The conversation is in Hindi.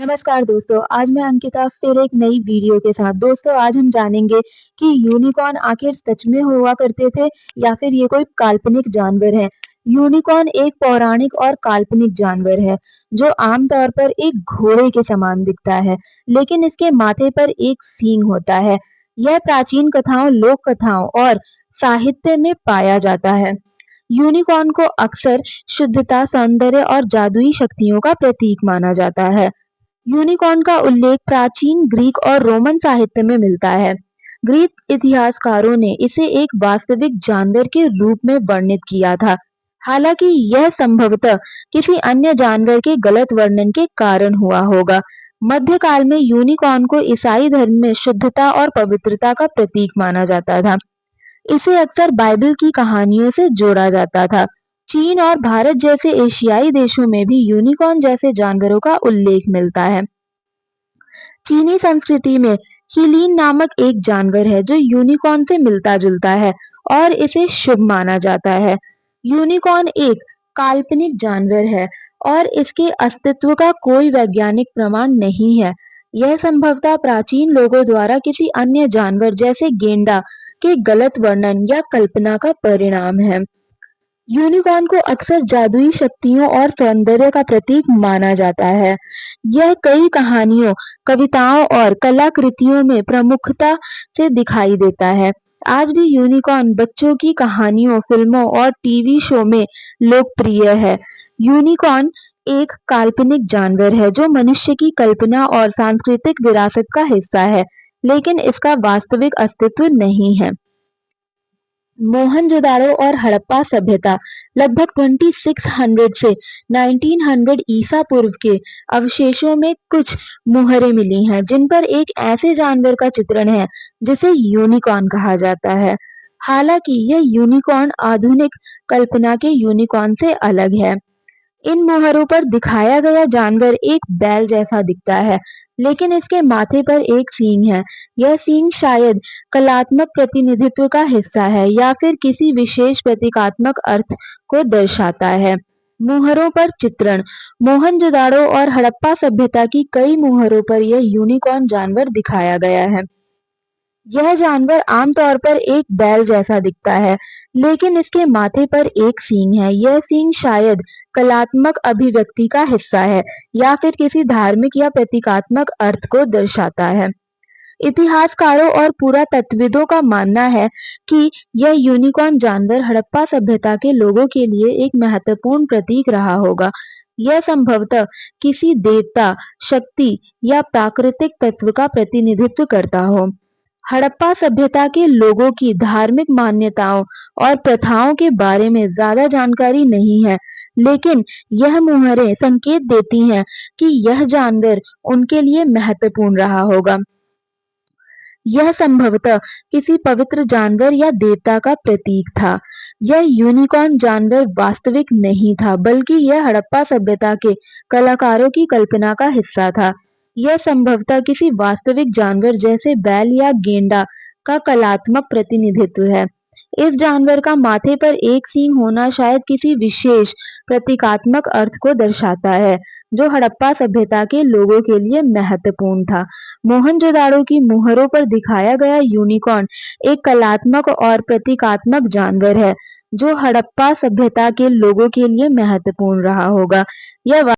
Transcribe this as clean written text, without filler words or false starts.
नमस्कार दोस्तों, आज मैं अंकिता फिर एक नई वीडियो के साथ। दोस्तों आज हम जानेंगे कि यूनिकॉर्न आखिर सच में हुआ करते थे या फिर ये कोई काल्पनिक जानवर है। यूनिकॉर्न एक पौराणिक और काल्पनिक जानवर है जो आमतौर पर एक घोड़े के समान दिखता है, लेकिन इसके माथे पर एक सींग होता है। यह प्राचीन कथाओं, लोक कथाओं और साहित्य में पाया जाता है। यूनिकॉर्न को अक्सर शुद्धता, सौंदर्य और जादुई शक्तियों का प्रतीक माना जाता है। यूनिकॉर्न का उल्लेख प्राचीन ग्रीक और रोमन साहित्य में मिलता है। ग्रीक इतिहासकारों ने इसे एक वास्तविक जानवर के रूप में वर्णित किया था, हालांकि यह संभवतः किसी अन्य जानवर के गलत वर्णन के कारण हुआ होगा। मध्यकाल में यूनिकॉर्न को ईसाई धर्म में शुद्धता और पवित्रता का प्रतीक माना जाता था। इसे अक्सर बाइबल की कहानियों से जोड़ा जाता था। चीन और भारत जैसे एशियाई देशों में भी यूनिकॉर्न जैसे जानवरों का उल्लेख मिलता है। चीनी संस्कृति में हीलिन नामक एक जानवर है जो यूनिकॉर्न से मिलता-जुलता है और इसे शुभ माना जाता है। यूनिकॉर्न एक काल्पनिक जानवर है और इसके अस्तित्व का कोई वैज्ञानिक प्रमाण नहीं है। यह संभवतः प्राचीन लोगों द्वारा किसी अन्य जानवर जैसे गेंडा के गलत वर्णन या कल्पना का परिणाम है। यूनिकॉर्न को अक्सर जादुई शक्तियों और सौंदर्य का प्रतीक माना जाता है। यह कई कहानियों, कविताओं और कलाकृतियों में प्रमुखता से दिखाई देता है। आज भी यूनिकॉर्न बच्चों की कहानियों, फिल्मों और टीवी शो में लोकप्रिय है। यूनिकॉर्न एक काल्पनिक जानवर है जो मनुष्य की कल्पना और सांस्कृतिक विरासत का हिस्सा है, लेकिन इसका वास्तविक अस्तित्व नहीं है। मोहनजोदाड़ो और हड़प्पा सभ्यता लगभग 2600 से 1900 ईसा पूर्व के अवशेषों में कुछ मुहरें मिली हैं जिन पर एक ऐसे जानवर का चित्रण है जिसे यूनिकॉर्न कहा जाता है। हालांकि यह यूनिकॉर्न आधुनिक कल्पना के यूनिकॉर्न से अलग है। इन मुहरों पर दिखाया गया जानवर एक बैल जैसा दिखता है, लेकिन इसके माथे पर एक सींग है। यह सींग शायद कलात्मक प्रतिनिधित्व का हिस्सा है या फिर किसी विशेष प्रतीकात्मक अर्थ को दर्शाता है। मुहरों पर चित्रण मोहनजोदाड़ो और हड़प्पा सभ्यता की कई मुहरों पर यह यूनिकॉर्न जानवर दिखाया गया है। यह जानवर आमतौर पर एक बैल जैसा दिखता है, लेकिन इसके माथे पर एक सींग है। यह सींग शायद कलात्मक अभिव्यक्ति का हिस्सा है या फिर किसी धार्मिक या प्रतीकात्मक अर्थ को दर्शाता है। इतिहासकारों और पुरातत्वविदों का मानना है कि यह यूनिकॉर्न जानवर हड़प्पा सभ्यता के लोगों के लिए एक महत्वपूर्ण प्रतीक रहा होगा। यह संभवतः किसी देवता, शक्ति या प्राकृतिक तत्व का प्रतिनिधित्व करता हो। हड़प्पा सभ्यता के लोगों की धार्मिक मान्यताओं और प्रथाओं के बारे में ज्यादा जानकारी नहीं है, लेकिन यह मुहरें संकेत देती हैं कि यह जानवर उनके लिए महत्वपूर्ण रहा होगा। यह संभवतः किसी पवित्र जानवर या देवता का प्रतीक था। यह यूनिकॉर्न जानवर वास्तविक नहीं था, बल्कि यह हड़प्पा सभ्यता के कलाकारों की कल्पना का हिस्सा था। यह संभवतः किसी वास्तविक जानवर जैसे बैल या गेंडा का कलात्मक प्रतिनिधित्व है। इस जानवर का माथे पर एक सींग होना शायद किसी विशेष प्रतीकात्मक अर्थ को दर्शाता है, जो हड़प्पा सभ्यता के लोगों के लिए महत्वपूर्ण था। मोहनजोदाड़ो की मुहरों पर दिखाया गया यूनिकॉर्न एक कलात्मक और प्रतीकात्मक जानवर है, जो हड़प्पा सभ्यता के लोगों के लिए महत्वपूर्ण रहा होगा। यह